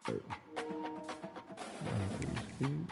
Wait. 93 speed.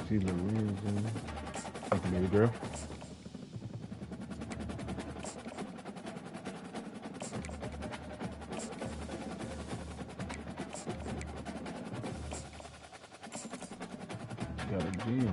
See the reason. I can be the girl. Got a G.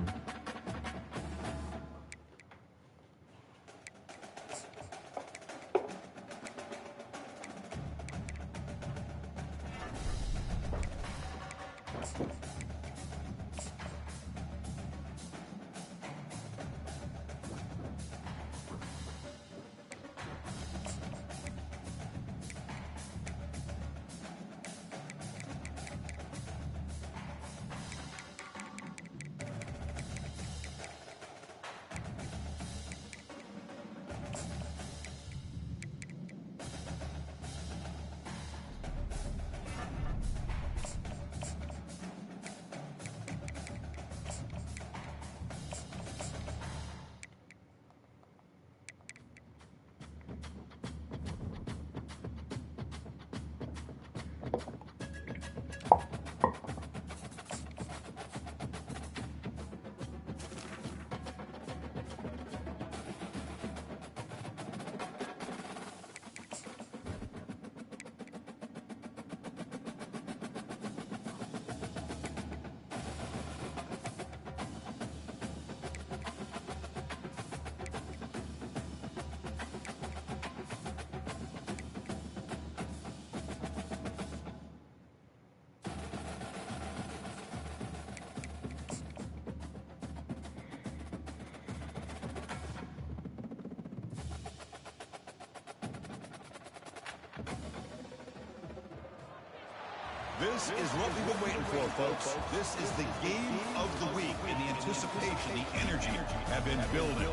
This is what we've been waiting for, folks. This is the game of the week, and the anticipation, the energy have been building.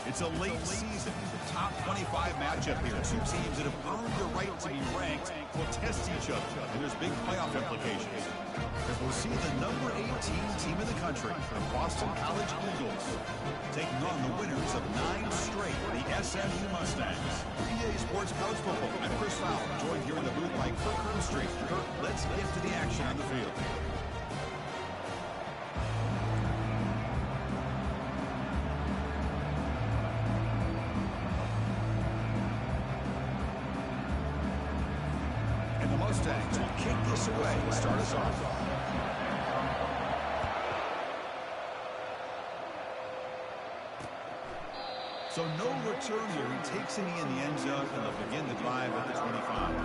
It's a late season, top 25 matchup here. Two teams that have earned the right to be ranked will test each other, and there's big playoff implications. As we'll see the number 18 team in the country, the Boston College Eagles, taking on the winners of 9 straight, the SMU Mustangs. PA Sports College Football. I'm Chris Fowler, joined here in the booth by Kirk Street. Kirk, let's get to the action on the field. And the Mustangs will kick this away to start us off. So no return here. He takes it in the end zone, and they'll begin the drive at the 25.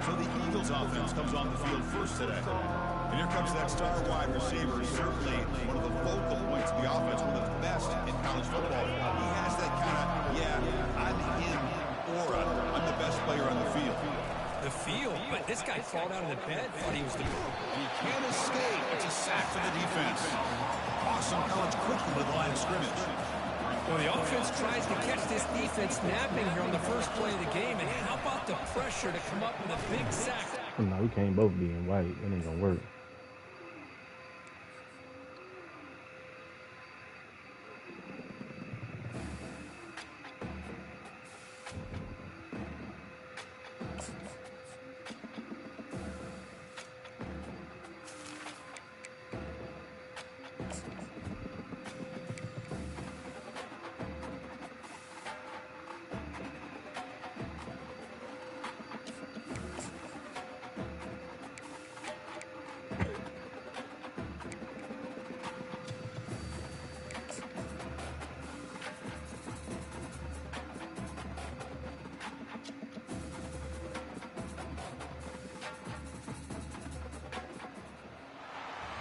So the Eagles offense comes on the field first today. And here comes that star wide receiver, certainly one of the focal points of the offense, one of the best in college football. He has that kind of, I'm him aura. I'm the best player on the field. The field, but this guy crawled out of the bed, thought he was the... And he can't escape. It's a sack for the defense. Boston College quickly to the line of scrimmage. Well, the offense tries to catch this defense napping here on the first play of the game, and how about the pressure to come up with a big sack? No, we can't both be in white. It ain't gonna work.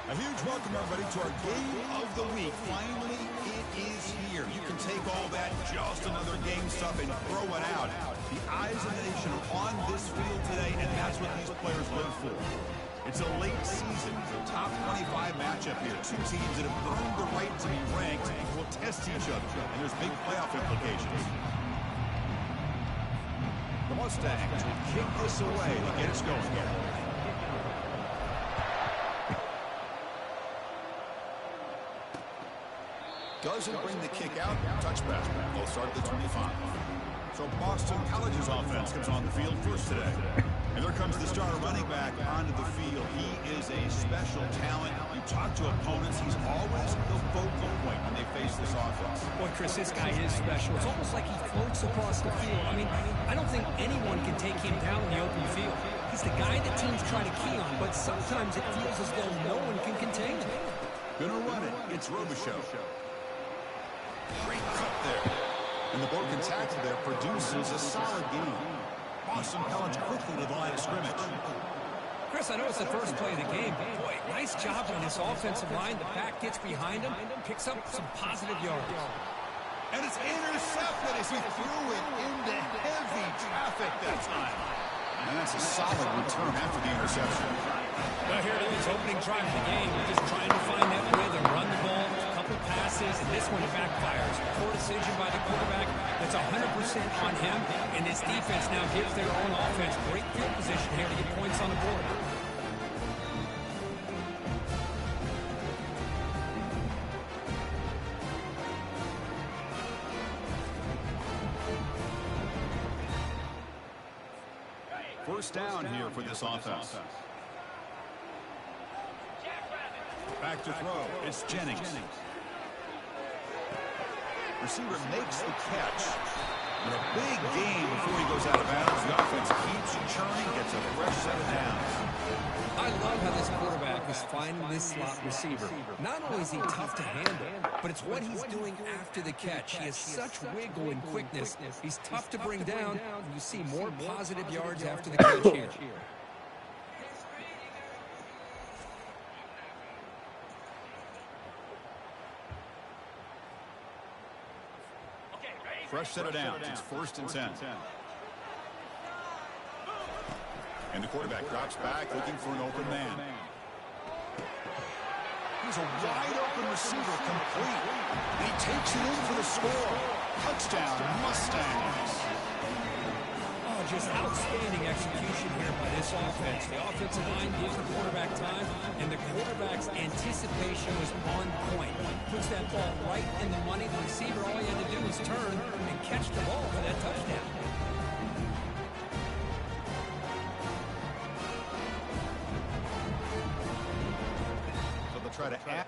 A huge welcome, everybody, to our game of the week. Finally, it is here. You can take all that just another game stuff and throw it out. The eyes of the nation are on this field today, and that's what these players live for. It's a late season, top 25 matchup here. Two teams that have earned the right to be ranked will test each other, and there's big playoff implications. The Mustangs will kick this away to get us going here. Doesn't bring the kick out. Touchback. They'll start at the 25. So Boston College's offense comes on the field first today. And there comes the star running back onto the field. He is a special talent. You talk to opponents, he's always the focal point when they face this offense. Boy, Chris, this guy is special. It's almost like he floats across the field. I mean, I don't think anyone can take him down in the open field. He's the guy that teams try to key on, but sometimes it feels as though no one can contain him. Gonna run it. It's Robichaux. Great cut there. And the broken tackle there produces a solid game. Boston College quickly to the line of scrimmage. Chris, I know it's the first play of the game, but boy, nice job on this offensive line. The back gets behind him, picks up some positive yards. And it's intercepted as he threw it into heavy traffic that time. And that's a solid return after the interception. Well, here it is, opening drive of the game. We're just trying to find that rhythm, run the ball, a couple passes, and this one backfires. Poor decision by the quarterback. That's 100% on him, and this defense now gives their own offense great field position here to get points on the board. First down here for this offense. Back to throw. It's Jennings. Receiver makes the catch. And a big gain before he goes out of bounds. The offense keeps churning, gets a fresh set of downs. I love how this quarterback is finding this slot receiver. Not only is he tough to handle, but it's what he's doing after the catch. He has such wiggle and quickness. He's tough to bring down, and you see more positive yards after the catch here. Fresh set of downs. It's 1st and 10. And the quarterback drops back looking for an open man. He's a wide-open receiver, complete. And he takes it in for the score. Touchdown, Mustangs. Oh, just outstanding execution here by this offense. The offensive line gives the quarterback time, and the quarterback's anticipation was on point. Puts that ball right in the money. The receiver, all he had to do was turn and catch the ball for that touchdown. So they'll try to add.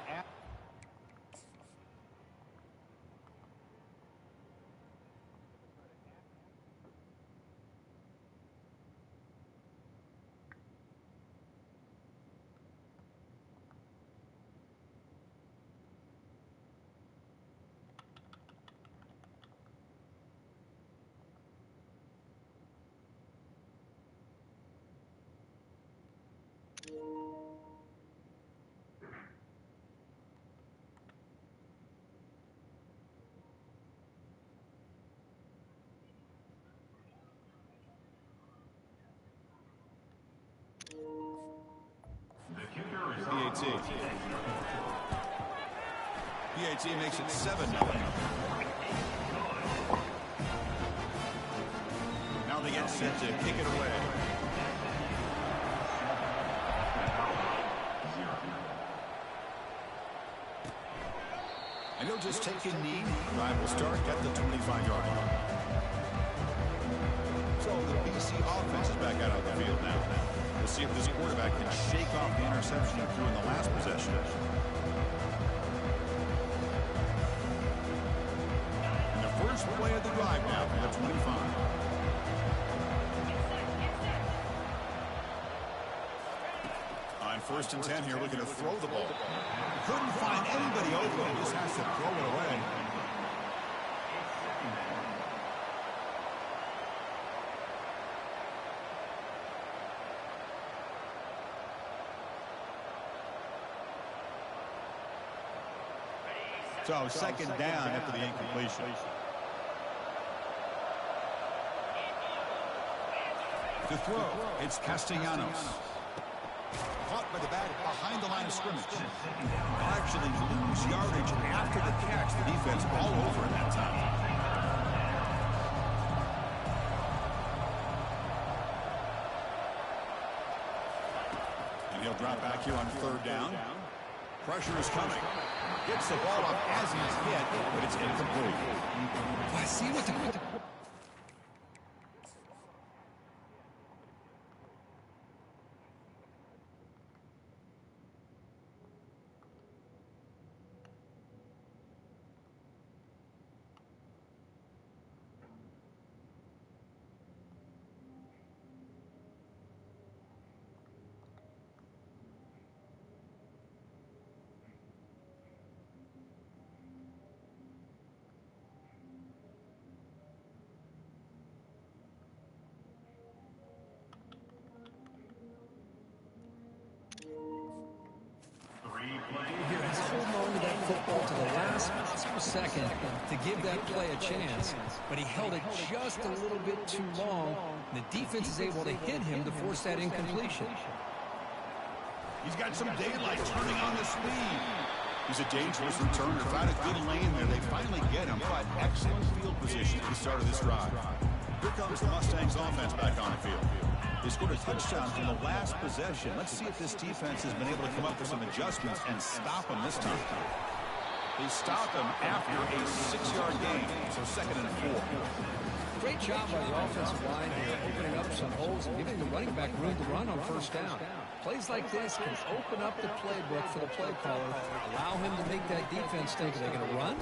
PAT. PAT makes it 7-0. Now they get set to kick it away. And he'll just take a knee. Drive will start at the 25-yard line. So the BC offense is back out on the field now. We'll see if this quarterback can shake off the interception he threw in the last possession. And the first play of the drive now from the 25. On 1st and 10 here, looking to throw the ball. Couldn't find anybody open. Just has to throw it away. So 2nd down after the incompletion. To throw, it's Castellanos. Caught by the back behind the line of scrimmage. Actually lose yardage after the catch. The defense all over in that time. And he'll drop back here on 3rd down. Pressure is coming. Gets the ball up as he's hit, but it's incomplete. I see what the... Here, he's holding on to that football to the last possible second to give that play a chance, but he held it just a little bit too long, and the defense is able to hit him to force that incompletion. He's got some daylight turning on the speed. He's a dangerous returner. Found a good lane there. They finally get him, but excellent field position at the start of this drive. Here comes the Mustangs offense back on the field. They scored a touchdown from the last possession. Let's see if this defense has been able to come up with some adjustments and stop them this time. They stop him after a 6-yard gain, so 2nd and 4. Great job by the offensive line here, opening up some holes and giving the running back room to run on 1st down. Plays like this can open up the playbook for the play caller, allow him to make that defense think, are they going to run?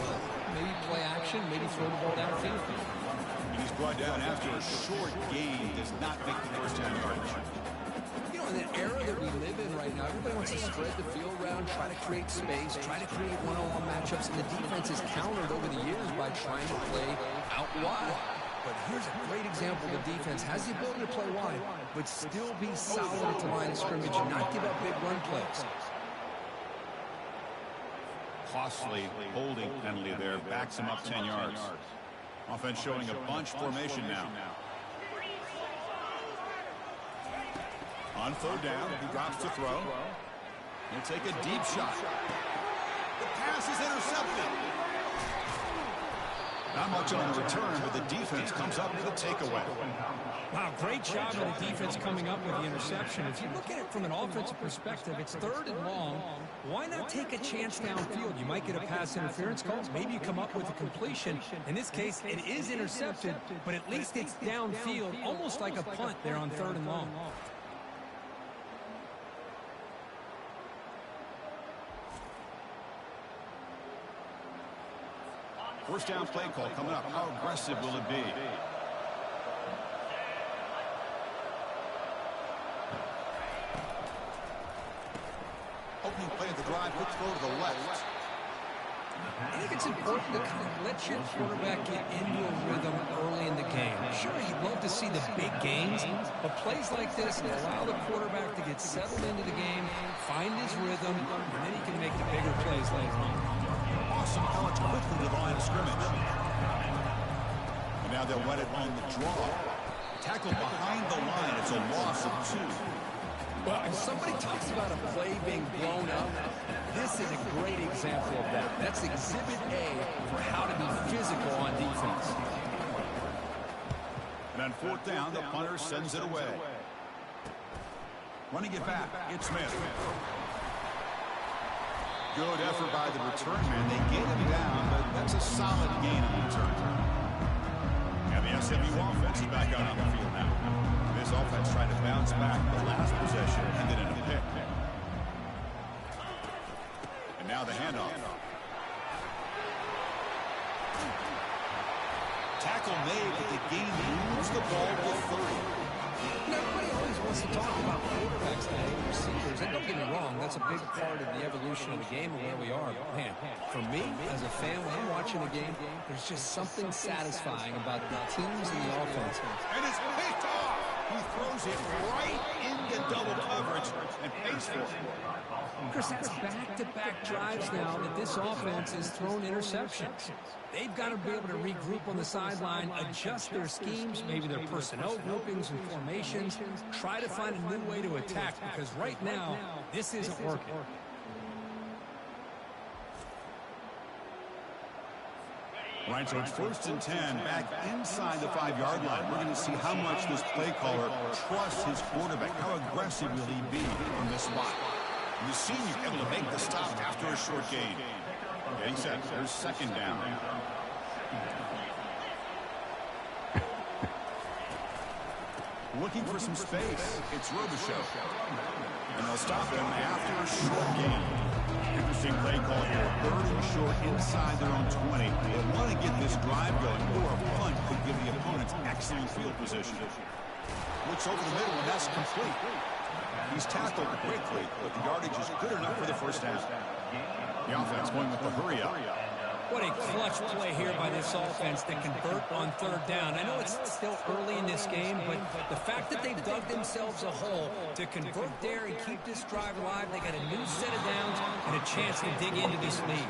Maybe play action, maybe throw the ball downfield. And he's brought down after a short gain. Does not make the 1st down yardage. You know, in the era that we live in right now, everybody wants to spread the field around, try to create space, try to create one-on-one matchups, and the defense is countered over the years by trying to play out wide. But here's a great example. The defense has the ability to play wide, but still be solid at the line of scrimmage and not give up big run plays. Costly holding penalty there. Backs him up 10 yards. Offense showing a bunch formation now. On 3rd down, he drops to throw. He'll take a deep shot. The pass is intercepted. Not much on the return, but the defense comes up with a takeaway. Wow, great job of the defense coming up with the interception. If you look at it from an offensive perspective, it's 3rd and long. Why not take a chance downfield? You might get a pass interference call. Maybe you come up with a completion. In this case, it is intercepted, but at least it's downfield, almost like a punt there on 3rd and long. First down play call coming up. How aggressive will it be? Opening play of the drive, quick throw to the left. I think it's important to kind of let your quarterback get into a rhythm early in the game. Sure, you'd love to see the big games, but plays like this allow the quarterback to get settled into the game, find his rhythm, and then he can make the bigger plays later on. Awesome college quickly to the line of scrimmage. And now they'll run it on the draw. Tackled behind the line. It's a loss of 2. Well, if somebody talks about a play being blown up, this is a great example of that. That's Exhibit A for how to be physical on defense. And on fourth down, the punter sends it away. Running it back, it's Smith. Good effort by the return man. They get him down, but that's a solid gain on the return. And the SMU offense is back out on the field now. This offense trying to bounce back. The last possession ended in a pick. And now the handoff. Tackle made, but the game moves the ball to 30. Everybody always wants to talk about quarterbacks today, receivers, and don't get me wrong, that's a big part of the evolution of the game and where we are. But man, for me, as a fan, when I'm watching a game, there's just something satisfying about the teams and the offense. And it's picked off. He throws it right into double coverage and pays for it. Chris, that's back-to-back drives now that this offense has thrown interceptions. They've got to be able to regroup on the sideline, adjust their schemes, maybe their personnel groupings and formations, try to find a new way to attack, because right now, this isn't working. Right, so it's 1st and 10, back inside the 5-yard line. We're going to see how much this play caller trusts his quarterback. How aggressive will he be from this spot? And the senior able to make the stop after a short gain. Getting set. There's 2nd down. Looking for some space. It's Robichaux. And they'll stop him after a short gain. Interesting play call here. 3rd and short inside their own 20. They want to get this drive going, or a punt could give the opponents excellent field position. Looks over the middle, and that's complete. He's tackled quickly, but the yardage is good enough for the 1st down. The offense going with the hurry up. What a clutch play here by this offense to convert on 3rd down. I know it's still early in this game, but the fact that they've dug themselves a hole to convert there and keep this drive alive, they got a new set of downs and a chance to dig into this lead.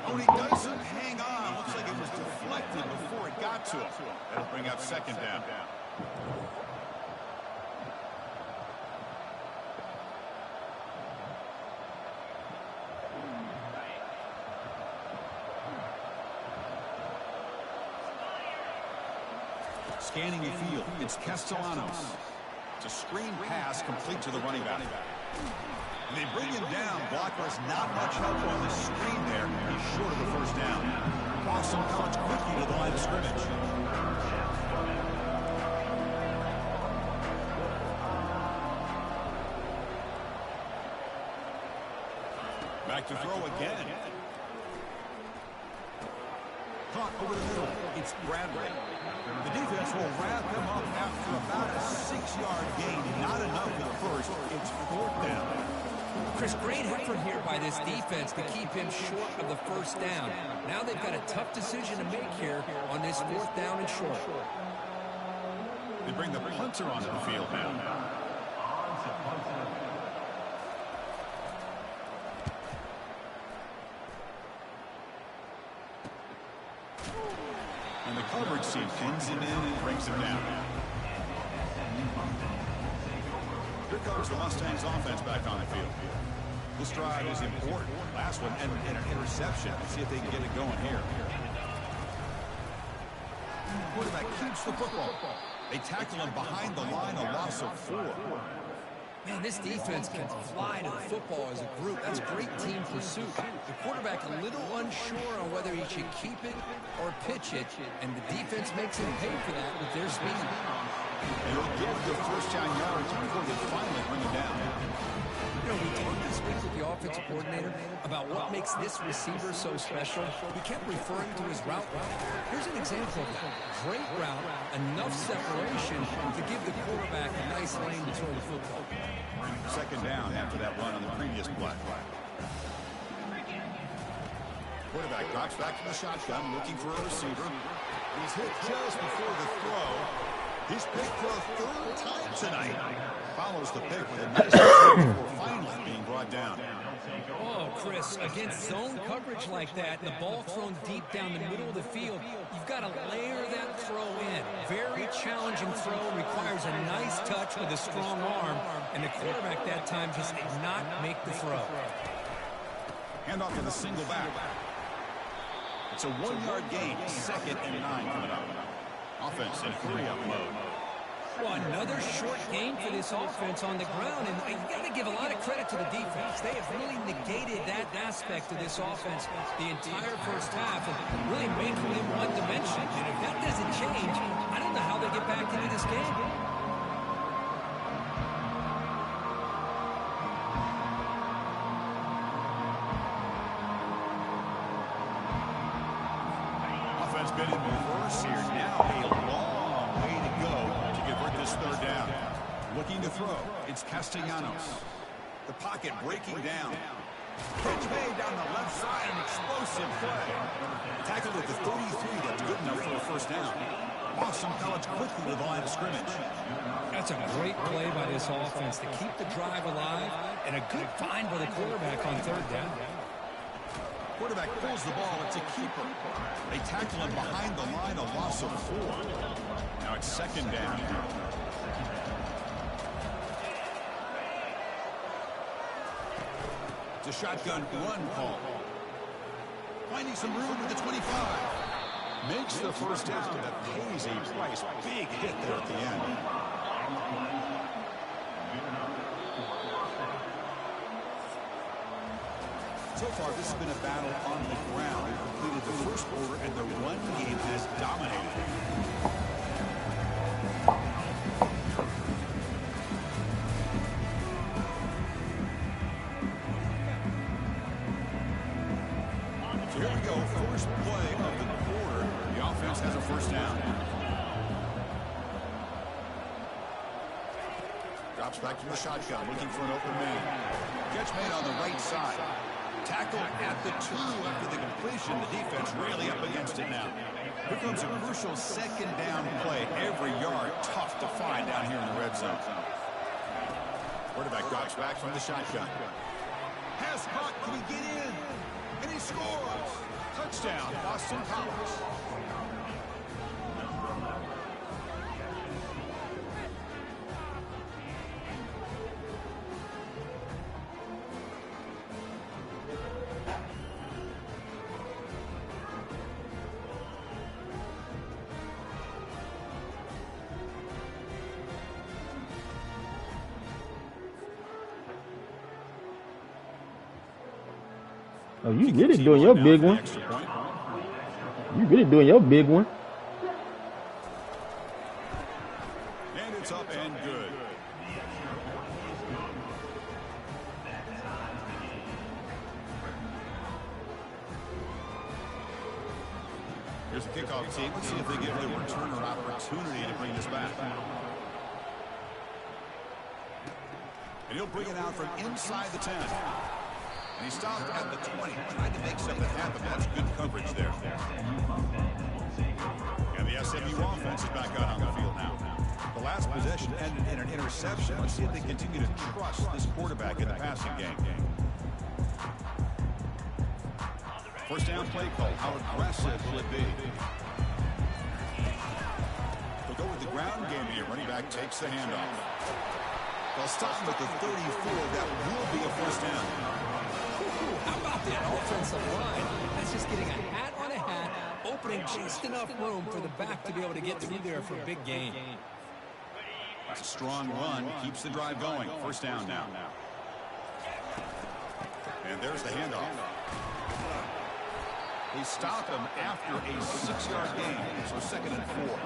Oh, he doesn't hang on. Looks like it was deflected before it got to him. That'll bring up 2nd down. Scanning the field, it's Castellanos. It's a screen pass complete to the running back. And they bring him down. Blocker has not much help on the screen there. He's short of the 1st down. Boston comes quickly to the line of scrimmage. Back to throw again. Caught over the middle. It's Bradley. The defense will wrap him up after about a 6-yard gain. Not enough for the 1st. It's 4th down. Chris, great effort here by this defense to keep him short of the 1st down. Now they've got a tough decision to make here on this 4th down and short. They bring the punter onto the field now. And the coverage team pins him in and brings him down. Here comes the Mustangs offense back on the field. This drive is important. Last one and an interception. Let's see if they can get it going here. Quarterback keeps the football. They tackle him behind the line, a loss of 4. Man, this defense can fly to the football as a group. That's great team pursuit. The quarterback a little unsure on whether he should keep it or pitch it, and the defense makes him pay for that with their speed. And they'll get the 1st down yards before they finally bring him down. You know, we talked this week with the offensive coordinator about what makes this receiver so special. We kept referring to his route running. Here's an example of that. Great route, enough separation to give the quarterback a nice lane to throw the football. 2nd down after that run on the previous play. Quarterback drops back to the shotgun, looking for a receiver. He's hit just before the throw. He's picked for a 3rd time tonight. Follows the pick with a nice before finally being brought down. Oh, Chris, against zone coverage like that, and the ball thrown deep down the middle of the field, you've got to layer that throw in. Very challenging throw, requires a nice touch with a strong arm, and the quarterback that time just did not make the throw. Hand off to the single back. It's a 1-yard gain, 2nd and 9 coming up. Offense in hurry-up mode. Well, another short gain for this offense on the ground, and you've got to give a lot of credit to the defense. They have really negated that aspect of this offense the entire first half, and really making them one-dimensional. And if that doesn't change, I don't know how they get back into this game. Offense been in reverse here. Now a long way to go to convert this 3rd down. Looking to throw. It's Castellanos. The pocket breaking down. Catch made down the left side. An explosive play. Tackled at the 33. That's good enough for a 1st down. Lost some college quickly to the line of scrimmage. That's a great play by this offense to keep the drive alive, and a good find by the quarterback on 3rd down. Quarterback pulls the ball. It's a keeper. They tackle him behind the line, a loss of 4. Now it's 2nd down. It's a shotgun run call. Finding some room at the 25. Makes the 1st down. That pays a price. Big hit there at the end. So far, this has been a battle on the ground. They've completed the 1st quarter, and the run game has dominated. So here we go, 1st play of the quarter. The offense has a 1st down. Drops back from the shotgun, looking for an open man. Catch made on the right side. Tackled at the 2 after the completion. The defense really up against it now. Here comes a crucial 2nd down play. Every yard tough to find down here in the red zone. Quarterback drops back from the shotgun. Pass caught. Can he get in? And he scores. Touchdown, Boston College. Oh, you really doing your big one. You really doing your big one. And it's up and good. Here's the kickoff team. Let's see if they give the returner opportunity to bring this back. And he'll bring it out from inside the 10. And he stopped at the 20, trying to make something happen. That's good coverage there. And the SMU offense is back out on the field now. The last possession ended in an interception. Let's see if they continue to trust this quarterback in the passing game. 1st down play call. How aggressive will it be? They'll go with the ground game here. Running back takes the handoff. They'll stop him at the 34. That will be a 1st down. How about that offensive line? That's just getting a hat on a hat, opening just enough room for the back to be able to get through there for a big gain. That's a strong run. Keeps the drive going. 1st down now. And there's the handoff. They stop him after a 6-yard gain. So 2nd and 4.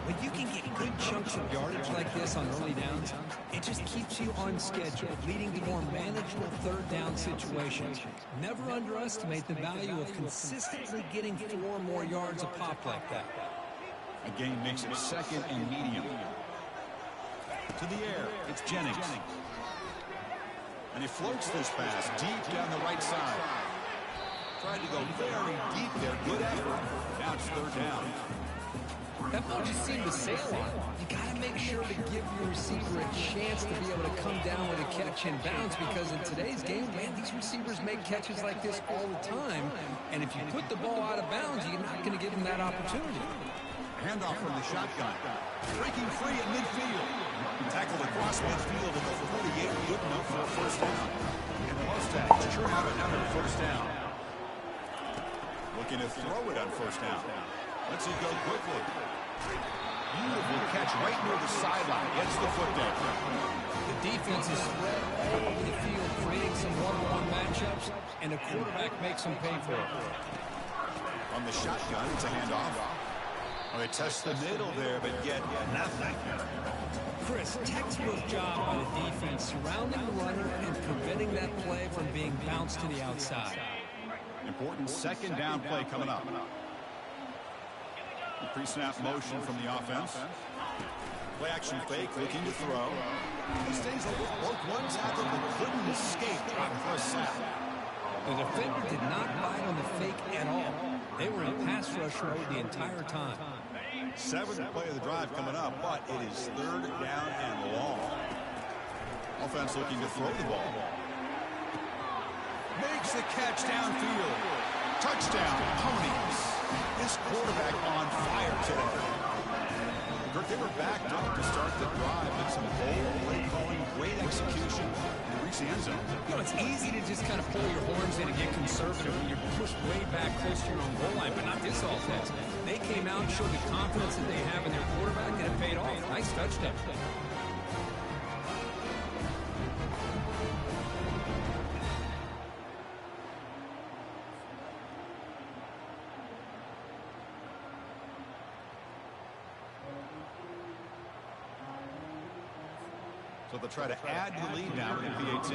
When you can get good chunks of yardage like this on early downs, it just keeps you on schedule, leading to more manageable 3rd down situations. Never underestimate the value of consistently getting 4 more yards a pop like that. A gain makes it 2nd and medium. To the air, it's Jennings. And he floats this pass deep down the right side. Tried to go very deep there. Good effort. Now it's 3rd down. That ball just seemed to sail on. You got to make sure to give your receiver a chance to be able to come down with a catch and bounce, because in today's game, man, these receivers make catches like this all the time. And if you put the ball out of bounds, you're not going to give them that opportunity. Handoff from the shotgun. Breaking free at midfield. Tackled across midfield at the 48. Good enough for a first down. And the Mustangs sure have another first down. Looking to throw it on first down. Let's see go quickly. Beautiful catch right near the sideline. Gets the foot down. The defense is spread all over the field, creating some one-on-one matchups, and the quarterback makes them pay for it. On the shotgun, it's a handoff. Well, they test the middle there, but get nothing. Chris, textbook job by the defense, surrounding the runner and preventing that play from being bounced to the outside. Important second down play coming up. Pre-snap motion from the offense. Play action fake, looking to throw. He stays over, broke one tackle, but couldn't escape for a sack. The defender did not bite on the fake at all. They were in pass rush mode the entire time. Seventh play of the drive coming up, but it is third down and long. Offense looking to throw the ball. Makes the catch downfield. Touchdown, Ponies. This quarterback on fire today. They were backed up to start the drive with some bold play calling, great execution, and reach the end zone. You know, it's easy to just kind of pull your horns in and get conservative when you're pushed way back close to your own goal line, but not this offense. They came out and showed the confidence that they have in their quarterback, and it paid off. Nice touchdown. So they'll try to add to the lead now with the PAT.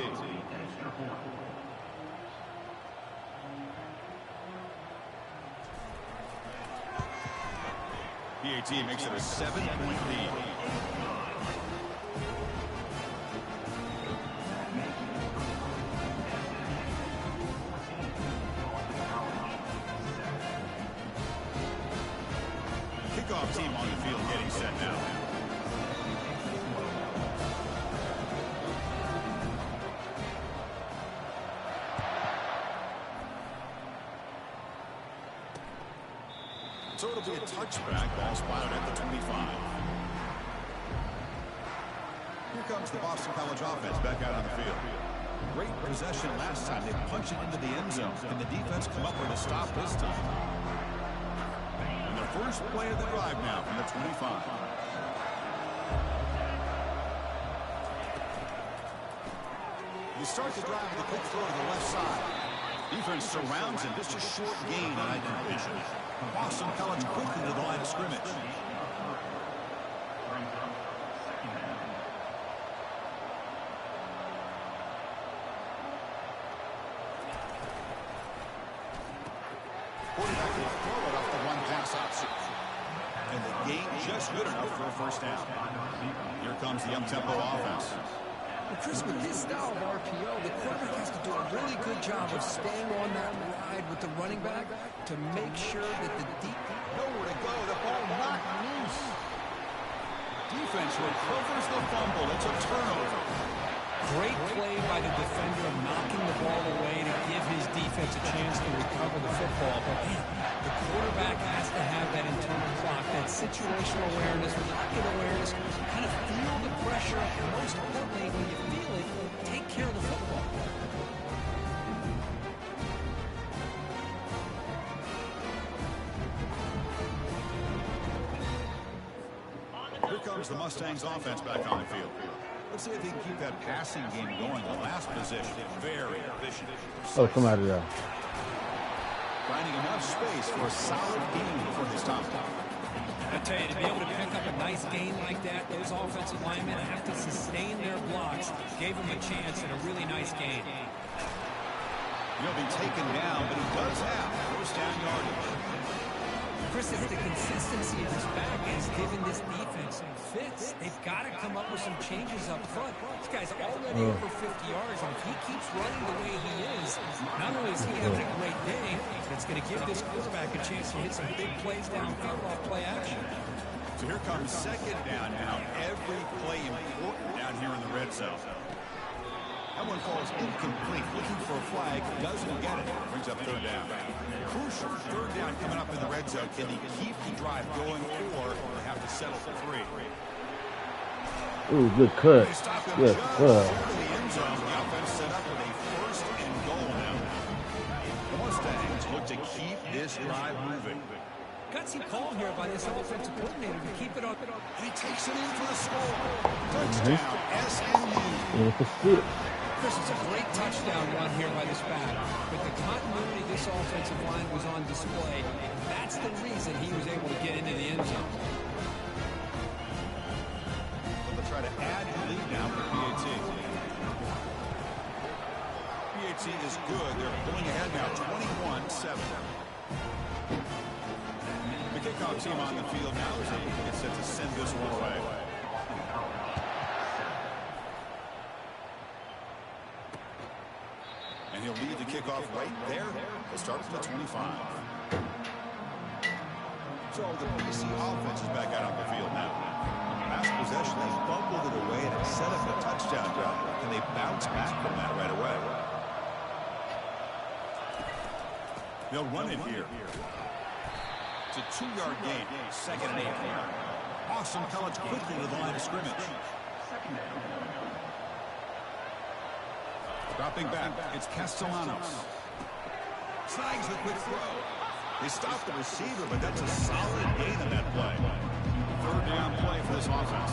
PAT makes it a 7-point lead. Kickoff team on the field getting set now. So it'll be a touchback. Ball spotted at the 25. Here comes the Boston College offense back out on the field. Great possession last time. They punched it into the end zone. Can the defense come up with a stop this time? And the first play of the drive now from the 25. You start the drive with a quick throw to the left side. Defense surrounds him. Just a short gain on identification. Boston College quickly to the line of scrimmage. Quarterback will throw it off the one-pass option. And the gain just good enough for a first down. Here comes the up-tempo offense. Well, Chris, with this style of RPO, the quarterback has to do a really good job of staying on that ride with the running back to make sure that the deep... Nowhere to go. The ball knocked loose. Defense recovers the fumble. It's a turnover. Great play by the defender, knocking the ball away to give his defense a chance to recover the football. But man, the quarterback has to have that internal clock, that situational awareness, pocket awareness, kind of feel the pressure, and most importantly, when you feel it, take care of the football. Here comes the Mustangs offense back on the field. Let's see if they can keep that passing game going. The last possession, very efficient. Oh, come out of there. Finding enough space for a solid gain for his top. I tell you, to be able to pick up a nice gain like that, those offensive linemen have to sustain their blocks. Gave him a chance at a really nice gain. He'll be taken down, but he does have first down yardage. Chris, it's the consistency of his back is giving this defense some fits. They've got to come up with some changes up front. This guy's already over 50 yards, and if he keeps running the way he is, not only is he having a great day, but it's going to give this quarterback a chance to hit some big plays downfield off play action. So here comes second down now. Every play important down here in the red zone. That one falls incomplete. Looking for a flag. Doesn't get it. Brings up third down. Crucial third down coming up in the red zone. Can he keep the drive going or have to settle for 3? Ooh, good cut. Good cut. The end zone. The offense set up with a first and goal now. The Mustangs look to keep this drive moving. Gutsy call here by this offensive coordinator to keep it up. And he takes it in for the score. Touchdown, SMU. Chris, it's a great touchdown run here by this back. But the continuity this offensive line was on display. That's the reason he was able to get into the end zone. They'll try to add the lead now for PAT. PAT is good. They're pulling ahead now, 21-7. The kickoff team on the field now is able to get set to send this one away. And he'll lead the kickoff right there. He'll start from the 25. So the BC offense is back out on the field now. Last possession, they fumbled it away and it set up a touchdown drive. Can they bounce back from that right away? They'll run it here. It's a 2-yard gain. Second and 8. Awesome College quickly to the line of scrimmage. Dropping back, it's Castellanos. Snags the quick throw. They stop the receiver, but that's a solid gain on that play. Third down play for this offense.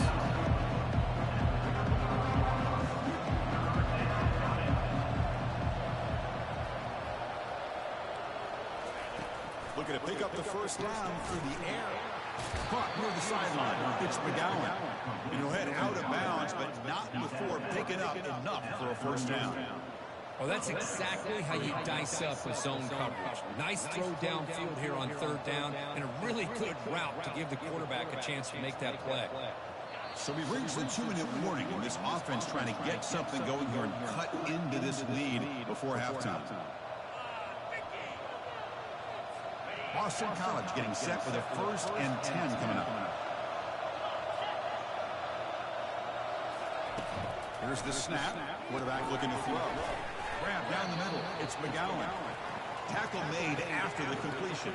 Looking to pick up the first down through the air. Caught near the sideline. It's McGowan. And he'll head out of bounds, but not before picking up enough for a first down. Well, that's exactly how you dice up a zone coverage. Nice throw downfield here on third down, and a really good route to give the quarterback a chance to make that play. So we reach the 2-minute warning in this offense trying to get something going here and cut into this lead before halftime. Boston College getting set for the 1st and 10 coming up. Here's the snap. Quarterback looking to throw. Grab down the middle. It's McGowan. Tackle made after the completion.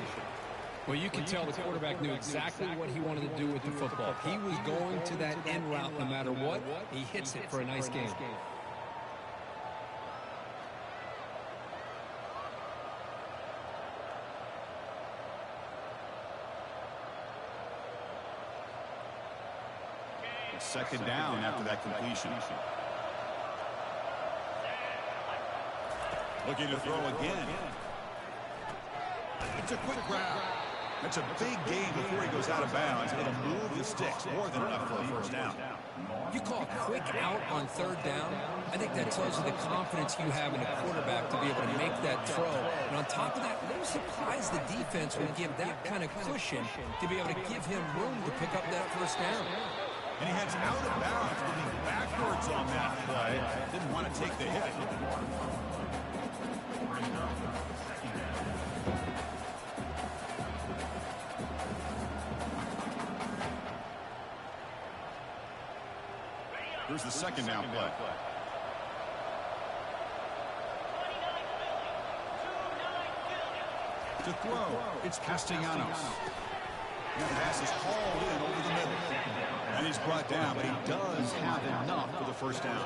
Well, you can tell the quarterback knew exactly what he wanted to do with the football. He was going to that end route no matter what. He hits it for a nice game. Second down after that completion. Looking to throw again. It's a quick grab. That's a big gain before he goes out of bounds. It'll move the sticks more than enough for a first down. You call a quick out on third down. I think that tells you the confidence you have in a quarterback to be able to make that throw. And on top of that, no surprise the defense would give that kind of cushion to be able to give him room to pick up that first down. And he heads out of bounds, moving backwards on that play. Didn't want to take the hit. Here's the second down play. To throw, it's Castellanos. That pass is hauled in over the middle. And he's brought down, but he does have enough for the first down.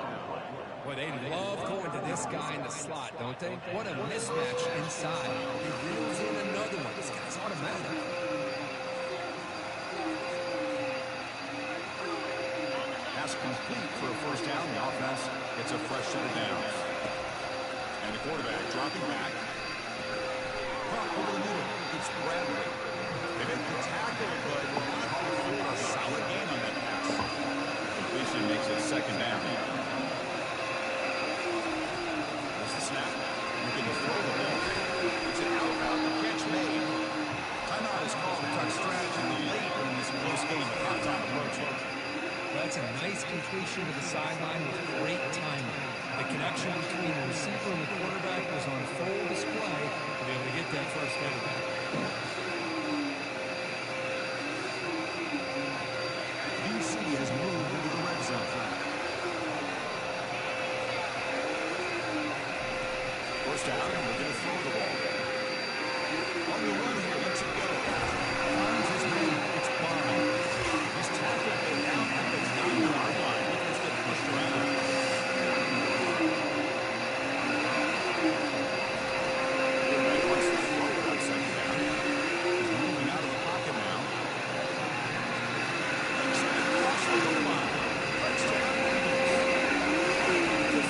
Well, they love going to this guy in the slot, don't they? What a mismatch inside. He reels in another one. This guy's automatic. Pass complete for a first down. The offense gets a fresh set of downs. And the quarterback dropping back. Caught over the middle. It's Bradley. They make the tackle, but a solid gain on that pass. Completion makes it second down. There's the snap. Looking to throw the ball. It's an out. The catch made. Timeout is called. connection between the receiver and the quarterback was on full display to be able to get that first down. DC has moved into the red zone. First down, and we're going to throw the ball. On the run here, lets it go. Finds his man. It's Barnes. He's tackled down at the 9-yard line. He's been pushed around. Quarterback wants to throw it on second down. He's moving out of the pocket now. Takes it across the goal line. Touchdown, Eagles.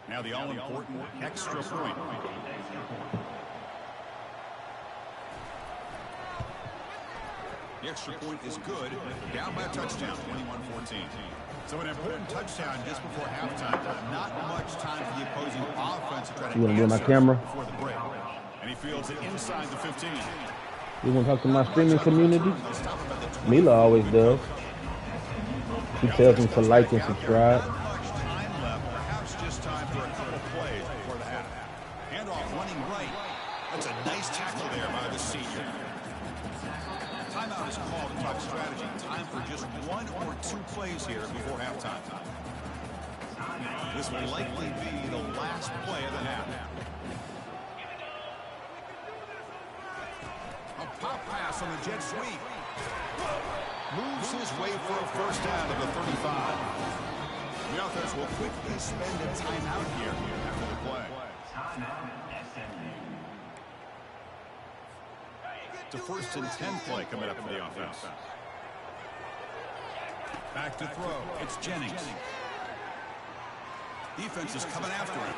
Now the all-important extra point. The extra point is good. Down by a touchdown, 21-14. So an important touchdown just before halftime. Not much time for the opposing offense to try to answer my camera before the break. And he fields it inside the 15. You want to talk to my streaming community? Mila always does. She tells me to like and subscribe. That's a nice tackle there by the senior. Timeout is called to talk strategy. Time for just 1 or 2 plays here before halftime. This will likely be the last play of the half. A pop pass on the jet sweep. Moves his way for a first down of the 35. The offense will quickly spend a timeout here after the play. To 1st and 10 play coming up for the offense. Back to throw. It's Jennings. Defense is coming after him.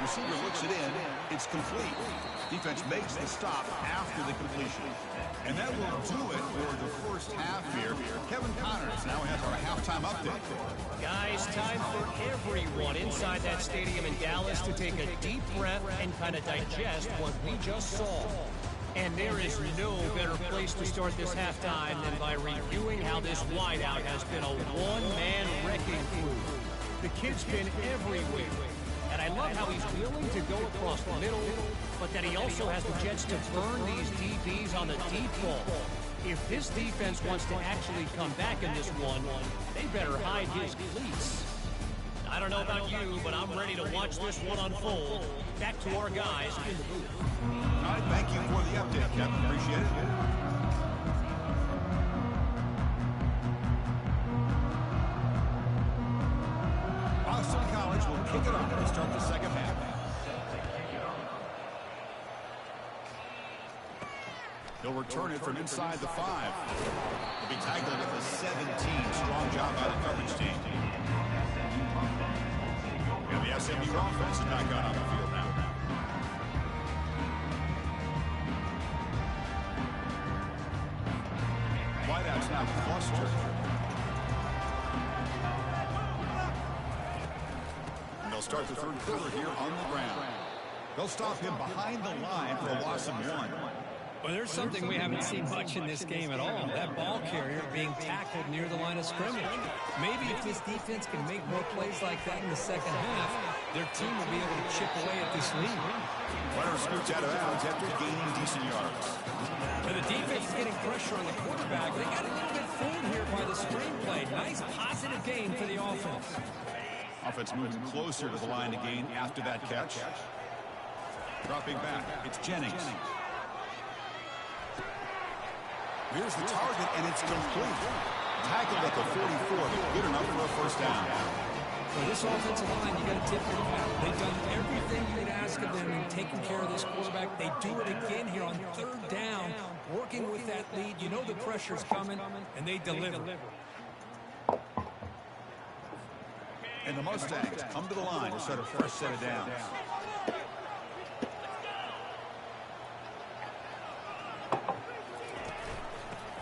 Receiver looks it in. It's complete. Defense makes the stop after the completion. And that will do it for the first half here. Kevin Connors now has our halftime update. Guys, time for everyone inside that stadium in Dallas to take a deep breath and kind of digest what we just saw. And there is no better place to start this halftime than by reviewing how this wideout has been a one-man wrecking crew. The kid's been everywhere. And I love how he's willing to go across the middle, but that he also has the jets to burn these DBs on the deep ball. If this defense wants to actually come back in this one, they better hide his cleats. I don't know about you, but I'm ready to watch this one unfold. Back to our guys in the booth. All right, thank you for the update, Kevin. Appreciate it. Boston College will kick it off to start the second half. He'll return it from inside the 5. He'll be tackled at the 17. Strong job by the coverage team. And the SMU offense is back out on the field now. Wideouts now clustered. And they'll start the third quarter here on the ground. They'll stop him behind the line for a loss of 1. Well, there's something we haven't seen much in this game at all. That ball carrier being tackled near the line of scrimmage. Maybe if this defense can make more plays like that in the second half, their team will be able to chip away at this lead. Runner scoots out of bounds after gaining decent yards. But the defense is getting pressure on the quarterback. They got a little bit fooled here by the screenplay. Nice positive gain for the offense. Offense moving closer to the line to gain after that catch. Dropping back, it's Jennings. Here's the target, and it's complete. Tackled at the 44, good enough for a first down. For this offensive line, you got to tip your hat. They've done everything you could ask of them in taking care of this quarterback. They do it again here on 3rd down, working with that lead. You know the pressure's coming, and they deliver. And the Mustangs come to the line to start a fresh set of downs.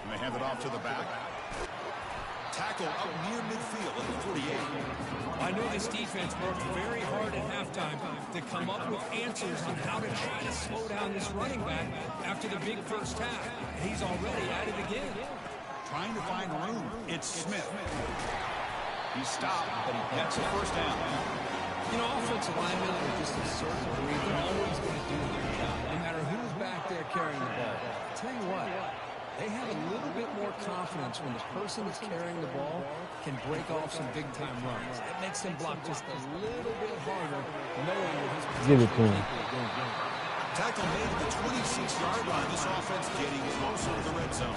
And they hand it off to the back. Tackle up near midfield at the 48. I know this defense worked very hard at halftime to come up with answers on how to try to slow down this running back after the big first half. And he's already at it again. Trying to find room. It's Smith. He stopped, but he gets a first down. You know, offensive linemen are just a certain breed. They're always going to do their job, no matter who's back there carrying the ball. I'll tell you what, they have a little bit more confidence when the person that's carrying the ball can break off some big-time runs. It makes them block just a little bit harder, knowing that his position is doing good. Tackle made at the 26-yard line. This offense getting closer to the red zone.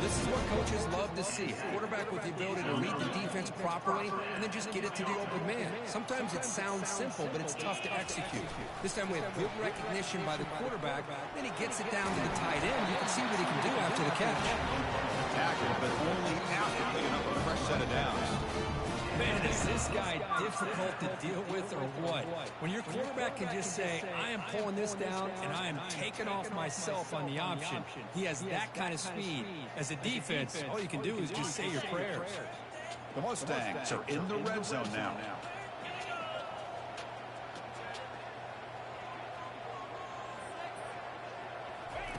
This is what coaches love to see. A quarterback with the ability to read the defense properly and then just get it to the open man. Sometimes it sounds simple, but it's tough to execute. This time we have good recognition by the quarterback. Then he gets it down to the tight end. You can see what he can do after the catch. Tackle, but only after picking up a fresh set of downs. Man, is this guy difficult to deal with or what? When your quarterback can just say, I am pulling this down and I am taking off myself on the option. He has that kind of speed. As a defense, all you can do is just say your prayers. The Mustangs are in the red zone now.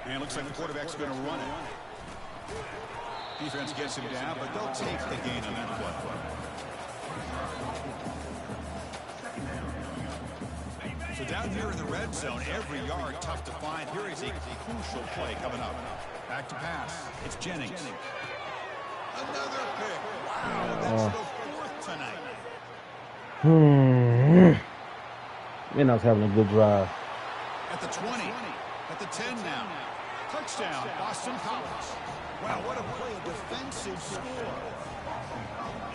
And it looks like the quarterback's going to run it. Defense gets him down, but they'll take the gain on that play. So down here in the red zone, every yard tough to find. Here is a crucial play coming up. Back to pass. It's Jennings. Another pick. Wow, that's the fourth tonight. Man, I was having a good drive. At the 20, at the 10 now. Touchdown, Boston College. Wow, what a play, a defensive score.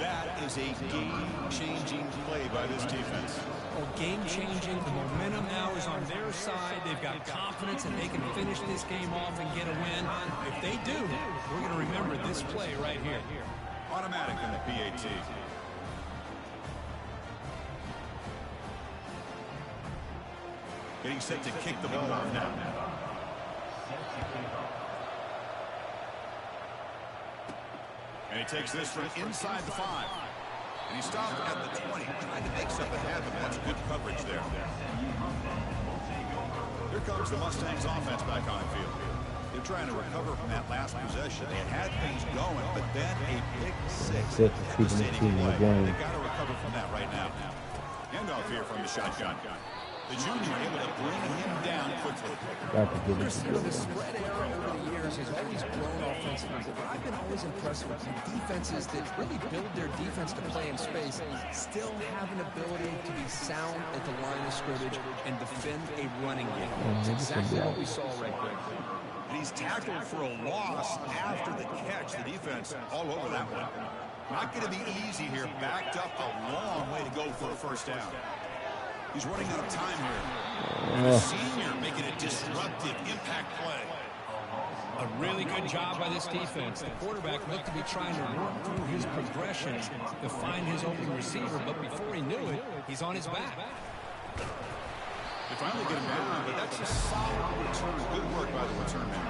That is a game-changing play by this defense. Oh, game-changing. The momentum now is on their side. They've got confidence that they can finish this game off and get a win. If they do, we're going to remember this play right here. Automatic in the PAT. Getting set to kick the ball off now. And he takes this from inside the 5. And he stopped at the 20, trying to make something happen. That's good coverage there. Here comes the Mustangs offense back on the field. They're trying to recover from that last possession. They had things going, but then a pick six. Devastating play. They've got to recover from that right now. Handoff here from the shotgun. The junior able to bring him down quickly. The spread era over the years has always grown offensively, but I've been always impressed with defenses that really build their defense to play in space, still have an ability to be sound at the line of scrimmage and defend a running game. That's exactly what we saw right there. And he's tackled for a loss after the catch. The defense all over that one. Not going to be easy here. Backed up a long way to go for a first down. He's running out of time here. And the senior making a disruptive impact play. A really good job by this defense. The quarterback looked to be trying to work through his progressions to find his open receiver, but before he knew it, he's on his back. They finally get him down, but that's a solid return. Good work by the return man.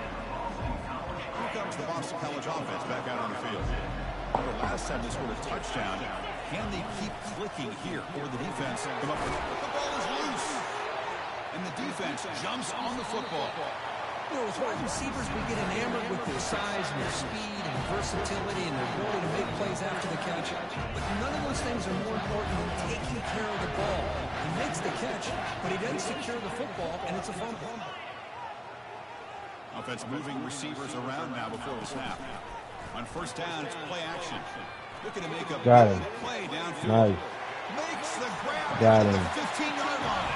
Here comes the Boston College offense back out on the field. Remember last time this was a touchdown. Can they keep clicking here, or the defense come up with the ball is loose, and the defense jumps on the football. You know, as wide receivers, we get enamored with their size and their speed and versatility and their ability to make plays after the catch. But none of those things are more important than taking care of the ball. He makes the catch, but he doesn't secure the football, and it's a fumble. Offense moving receivers around now before the snap. On first down, it's play action. Looking to make a big play downfield. Nice. Makes the grab Got at him. the 15-yard line.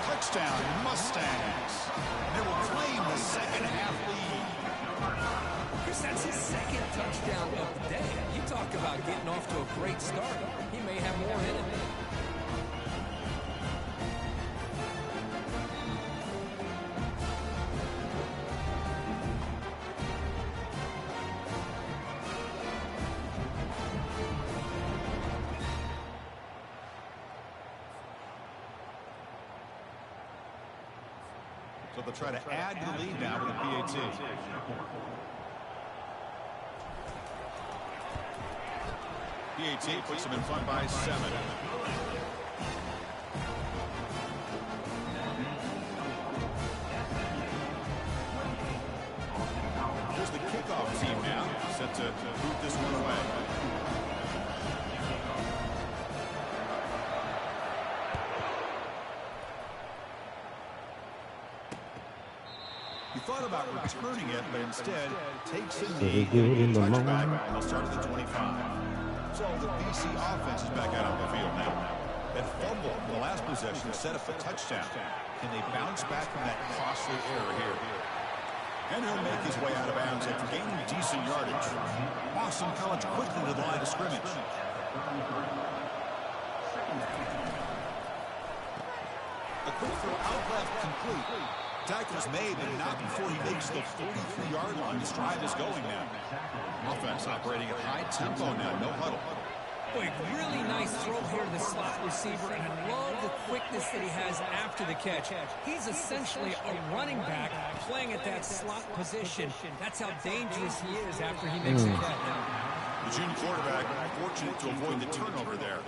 Touchdown, Mustangs. They will claim the second half lead. Chris, that's his second touchdown of the day. You talk about getting off to a great start. He may have more in it. So they'll try to add to the lead now with a PAT. PAT puts them in front by 7. Here's the kickoff team now, set to boot this one away. He thought about returning it, but instead takes a knee and a touchback, and they'll start at the 25. So the BC offense is back out on the field now. That fumble in the last possession set up a touchdown. Can they bounce back from that costly error here? And he'll make his way out of bounds after gaining decent yardage. Boston College quickly to the line of scrimmage. A quick throw out left complete. Tackle's made, but not before he makes the 43-yard line. This drive is going now. Offense operating at high tempo now, no huddle. Boy, really nice throw here to the slot receiver, and I love the quickness that he has after the catch. He's essentially a running back playing at that slot position. That's how dangerous he is after he makes the catch. The junior quarterback fortunate to avoid the turnover there.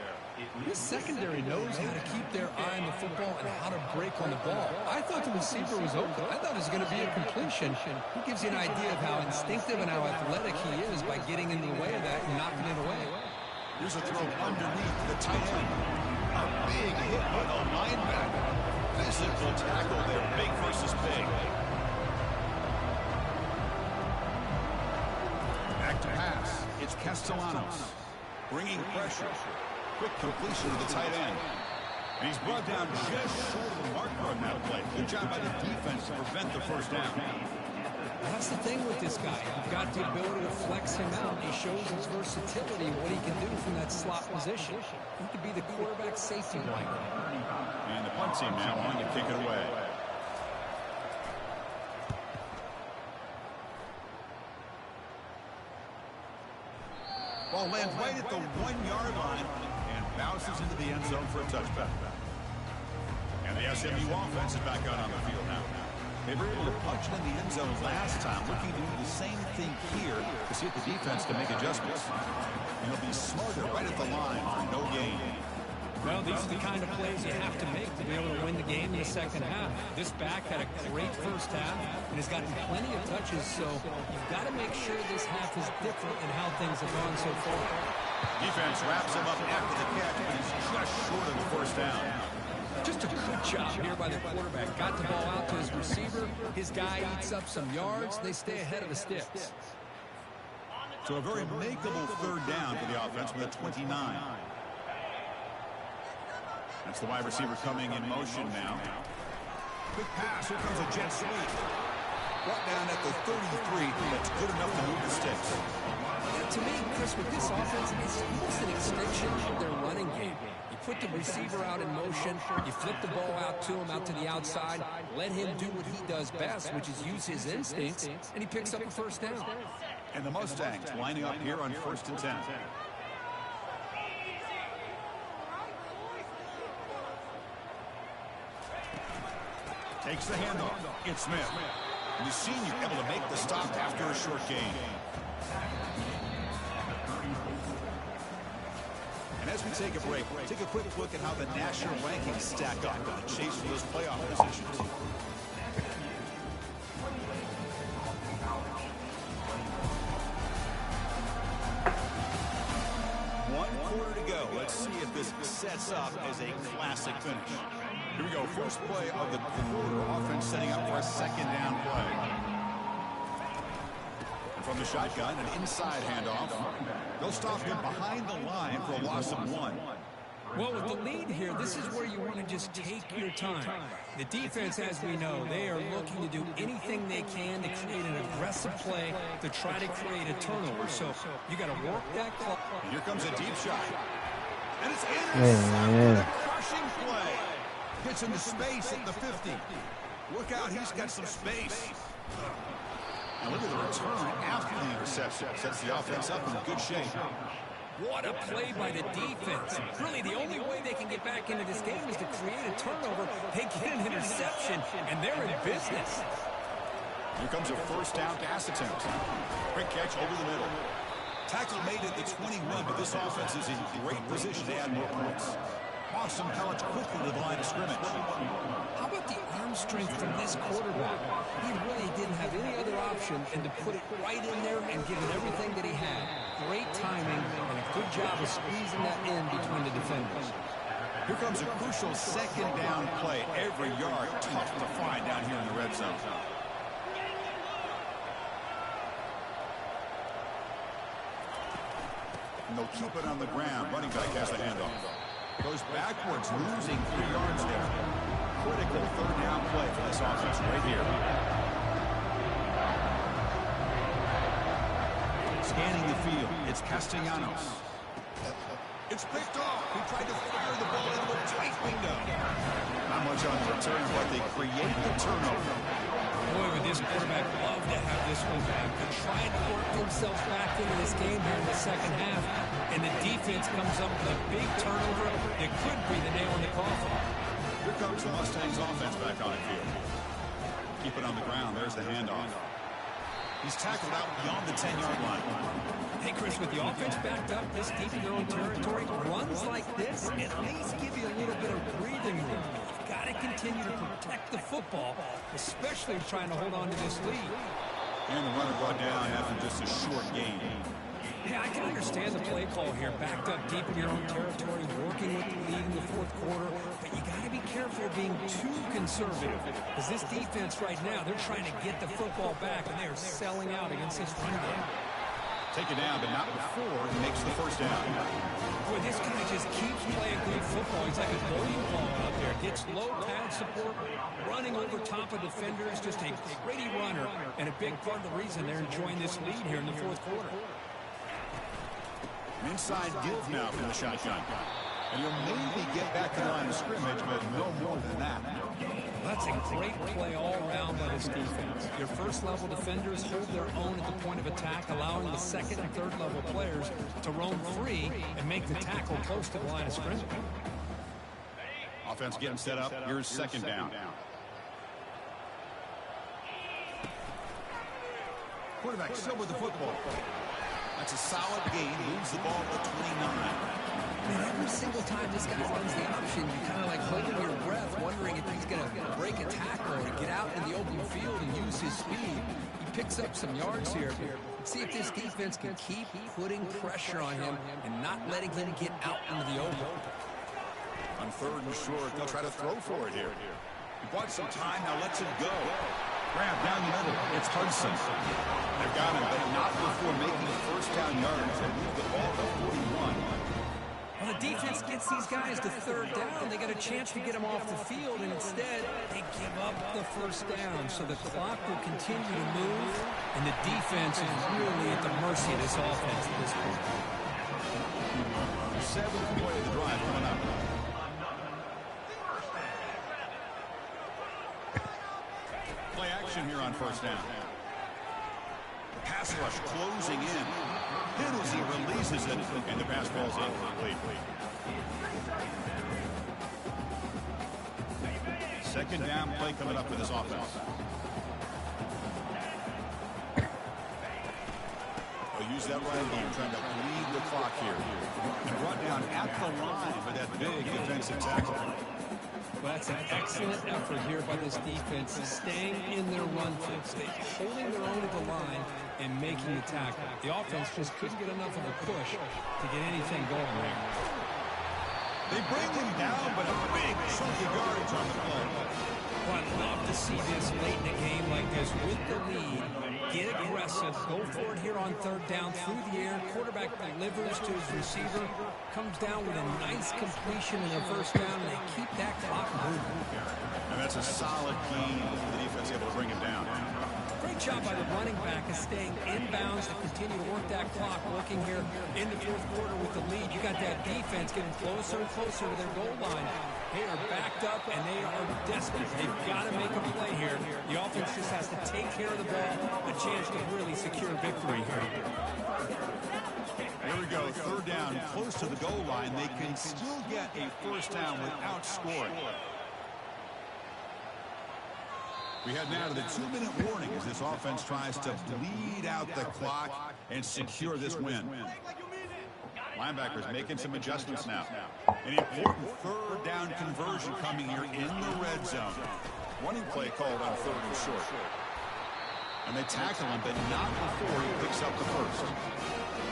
This secondary knows how to keep their eye on the football and how to break on the ball. I thought the receiver was open. I thought it was going to be a completion. He gives you an idea of how instinctive and how athletic he is by getting in the way of that and knocking it away. Here's a throw underneath the tight end. A big hit by the linebacker. Physical tackle there, big versus big. Back to pass. It's Castellanos. Bringing pressure. Quick completion to the tight end. And he's brought down just short of the marker on that play. Good job by the defense to prevent the first down. That's the thing with this guy. You've got the ability to flex him out. He shows his versatility, what he can do from that slot position. He could be the quarterback safety blanket. And the punt team now on to kick it away. Ball lands right at the 1-yard line and bounces into the end zone for a touchback. And the SMU offense is back out on the field now. They were able to punch it in the end zone last time, looking to do the same thing here to see if the defense can make adjustments. And he'll be smarter right at the line for no gain. Well, these are the kind of plays you have to make to be able to win the game in the second half. This back had a great first half and has gotten plenty of touches, so you've got to make sure this half is different in how things have gone so far. Defense wraps him up after the catch, but he's just short of the first down. Just a good job here by the quarterback. Got the ball out to his receiver. His guy eats up some yards. They stay ahead of the sticks. So a very makeable third down for the offense with a 29. That's the wide receiver coming in motion now. Quick pass. Here comes a jet sweep. Brought down at the 33. That's good enough to move the sticks. To me, Chris, with this offense, it's almost an extension of their running game. You put the receiver out in motion, you flip the ball out to him, out to the outside, let him do what he does best, which is use his instincts, and he picks up a first down. And the Mustangs lining up here on 1st and 10. Takes the handoff. It's Smith. And the senior able to make the stop after a short gain. And as we take a break, take a quick look at how the national rankings stack up in the chase for those playoff positions. One quarter to go. Let's see if this sets up as a classic finish. Here we go. First play of the quarter. Offense setting up for a second down play. And from the shotgun, an inside handoff. They'll stop him behind the line for a loss of 1. Well, with the lead here, this is where you want to just take your time. The defense, as we know, they are looking to do anything they can to create an aggressive play to try to create a turnover. So you got to work that clock. Here comes a deep shot. And it's intercepted. A crushing play. Gets into space at the 50. Look out, he's got some space. And look at the return after the interception. Sets the offense up in good shape. What a play by the defense. Really, the only way they can get back into this game is to create a turnover. They get an interception, and they're in business. Here comes a first down pass attempt. Quick catch over the middle. Tackle made at the 21, but this offense is in great position to add more points. Lost some pellets quickly to the line of scrimmage. How about the arm strength from this quarterback? He really didn't have any other option than to put it right in there and give it everything that he had. Great timing and a good job of squeezing that in between the defenders. Here comes a crucial second down play. Every yard tough to find down here in the red zone. And they'll keep it on the ground. Running back has the handoff. Goes backwards, losing 3 yards there. Critical third down play for this offense right here. Scanning the field, it's Castellanos. It's picked off. He tried to fire the ball into a tight window. Not much on the return, but they create the turnover. Boy, would this quarterback love to have this one back. They're trying to work themselves back into this game here in the second half, and the defense comes up with a big turnover that could be the nail in the coffin. Here comes the Mustangs offense back on the field. Keep it on the ground. There's the handoff. He's tackled out beyond the 10-yard line. Hey, Chris, with the offense backed up this deep in their own territory, runs like this at least give you a little bit of breathing room. You've got to continue to protect the football, especially trying to hold on to this lead. And the runner brought down after just a short gain. Hey, I can understand the play call here, backed up deep in your own territory, working with the lead in the fourth quarter, but you got to be careful of being too conservative, because this defense right now, they're trying to get the football back, and they are selling out against this run game. Take it down, but not before he makes the first down. Boy, this guy just keeps playing good football. He's like a bowling ball out there. Gets low pad support, running over top of defenders, just a gritty runner, and a big part of the reason they're enjoying this lead here in the fourth quarter. Inside give now from the shotgun. And he'll maybe get back to the line of scrimmage, but no more than that. That's a great play all around by this defense. Your first-level defenders hold their own at the point of attack, allowing the second and third-level players to roam free and make the tackle close to the line of scrimmage. Offense getting set up. Here's second down. Quarterback still with the football. That's a solid gain. Moves the ball to 29. Man, every single time this guy runs the option, you're kind of like holding your breath, wondering if he's going to break a tackle or get out in the open field and use his speed. He picks up some yards here. Let's see if this defense can keep putting pressure on him and not letting him get out into the open. On third and short, they'll try to throw for it here. He bought some time, now lets it go. Grab down the middle. It's Hudson. They've got him, but not before making the first down yards. They move the ball to 41. Well, the defense gets these guys to third down. They got a chance to get them off the field, and instead they give up the first down. So the clock will continue to move, and the defense is really at the mercy of this offense at this point. Seventh play of the drive coming up. Play action here on first down. Pass rush closing in. Hit as he releases it, and the pass ball's incomplete. Second down play coming up for this offense. They'll use that right game, trying to bleed the clock here. And brought down at the line for that big defensive tackle. Well, that's an excellent effort here by this defense, staying in their run fix, holding their own at the line and making the tackle. The offense just couldn't get enough of a push to get anything going there. They bring him down, but a big chunk of yardage on the play. Well, I'd love to see this late in a game like this with the lead. Get aggressive, go for it here on third down through the air. Quarterback delivers to his receiver, comes down with a nice completion and a first down, and they keep that clock moving. And that's a solid gain. The defense able to bring him down. Great job by the running back of staying inbounds to continue to work that clock, working here in the fourth quarter with the lead. You got that defense getting closer and closer to their goal line. They are backed up, and they are desperate. They've got to make a play here. The offense just has to take care of the ball, a chance to really secure victory here. Here we go, third down, close to the goal line. They can still get a first down without scoring. We head now to the 2-minute warning as this offense tries to bleed out the clock and secure this win. Linebackers making some adjustments now. An important third down conversion coming here in the red zone. Running play called on 3rd and short. And they tackle him, but not before he picks up the first.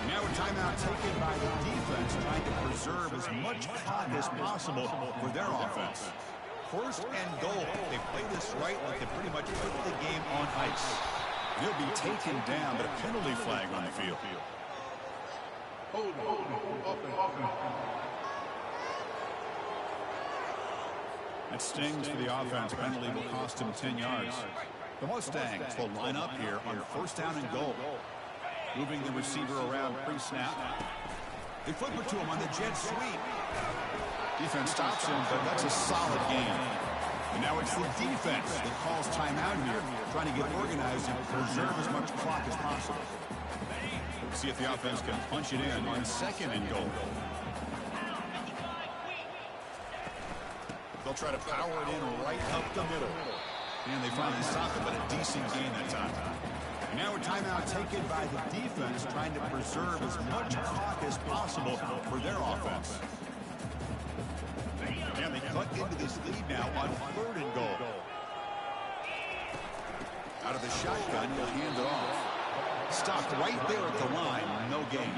Now a timeout taken by the defense, trying to preserve as much clock as possible for their offense. 1st and goal. They play this right like they pretty much put the game on ice. He'll be taken down, but a penalty flag on the field. That stings for the offense. Penalty will cost him 10 yards. The Mustangs will line up here on 1st down and goal. Moving the receiver around pre-snap. They flip it to him on the jet sweep. Defense stops him, but that's a solid game. And now it's the defense that calls timeout here, trying to get organized and preserve as much clock as possible. See if the offense can punch it in on 2nd and goal. They'll try to power it in right up the middle. And they finally stop it, but a decent gain that time. And now a timeout taken by the defense, trying to preserve as much clock as possible for their offense. And they cut into this lead now on 3rd and goal. Out of the shotgun, he'll hand it off. Stopped right there at the line, no gain.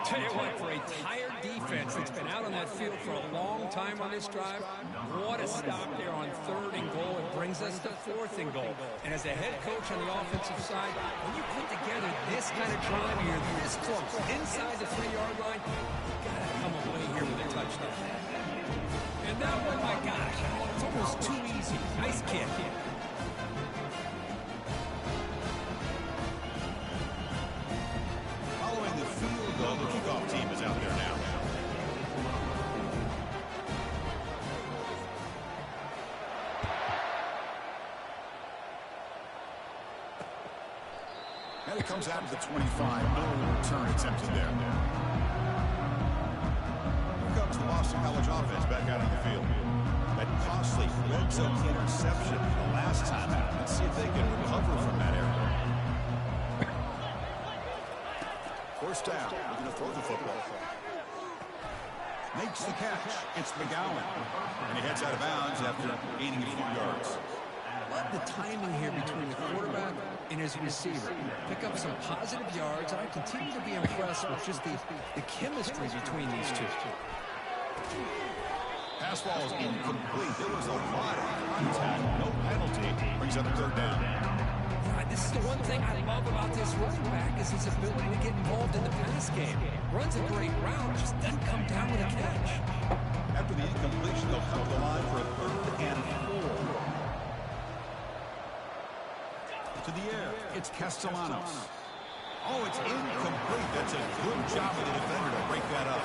Tell you what, for a tired defense that's been out on that field for a long time on this drive, what a stop there on 3rd and goal. It brings us to 4th and goal. And as a head coach on the offensive side, when you put together this kind of drive here, this close, inside the 3-yard line, you got to come away here with a touchdown. And that one, my gosh, it's almost too easy. Nice kick. Following the field goal, the kickoff team is out there now. And it comes out to the 25. No return attempted there. Here comes the Boston College offense back out on the field. That costly red zone interception the last time out. Let's see if they can recover from that area. 1st down. We're going to throw the football. Makes the catch. It's McGowan. And he heads out of bounds after gaining a few yards. Love the timing here between the quarterback and his receiver. Pick up some positive yards, and I continue to be impressed with just the chemistry between these two. Pass ball is incomplete. There was a lot of contact. No penalty. Brings up 3rd down. This is the one thing I love about this running back is his ability to get involved in the pass game. Runs a great route, just doesn't come down with a catch. After the incompletion, they'll come to the line for a 3rd and 4. To the air, it's Castellanos. Oh, it's incomplete. That's a good job of the defender to break that up.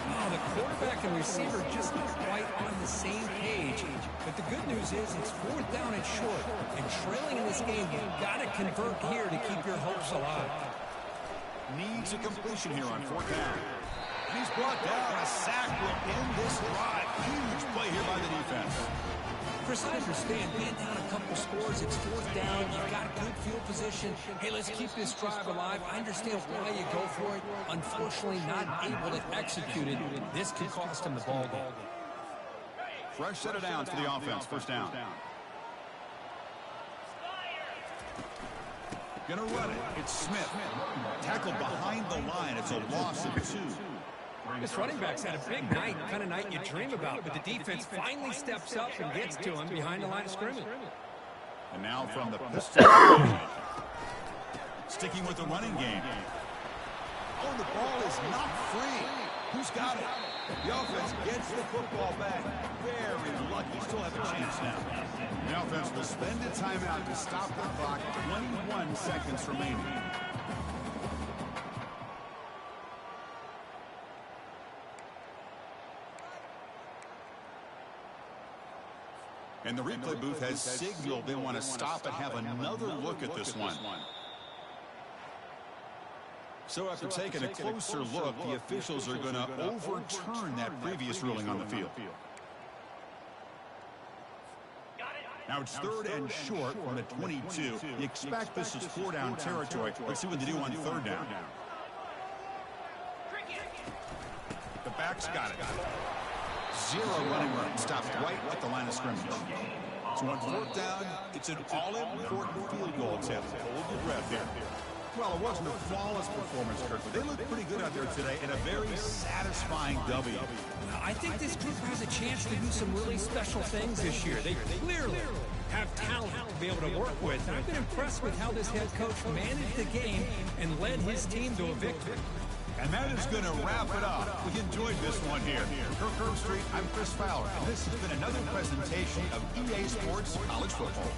Oh, the quarterback and receiver just not quite on the same page. But the good news is it's 4th down and short. And trailing in this game, you've got to convert here to keep your hopes alive. Needs a completion here on 4th down. And he's brought down. A sack will end this drive. Huge play here by the defense. Chris, I understand being down a couple scores, it's 4th down, you've got good field position. Hey, let's keep this drive alive. I understand why you go for it. Unfortunately, not able to execute it. This could cost him the ball game. Fresh set of downs for the offense. 1st down. Gonna run it. It's Smith. Tackled behind the line. It's a loss of 2. This running back's had a big night, kind of night you dream about, but the defense finally steps up and gets to him behind the line of scrimmage. And now from the pistol. Sticking with the running game. Oh, the ball is not free. Who's got it? The offense gets the football back. Very lucky. Still have a chance now. The offense will spend a timeout to stop the clock. 21 seconds remaining. And the replay booth has signaled they want to stop and have another look at this one. So after taking a closer look, the officials are going to overturn that previous ruling on the field. Now it's 3rd and short from the 22. You expect this is 4-down territory. Let's see what they do on 3rd down. The back's got it. 0 running room. Stopped right at the line of scrimmage. So on 4th down, it's an all-important field goal attempt. Hold your breath here. Well, it wasn't a flawless performance, Kirk, but they looked pretty good out there today and a very satisfying W. I think this group has a chance to do some really special things this year. They clearly have talent to be able to work with. I've been impressed with how this head coach managed the game and led his team to a victory. And that is going to wrap it up. We enjoyed this one here. For Kirk Street, I'm Chris Fowler, and this has been another presentation of EA Sports College Football.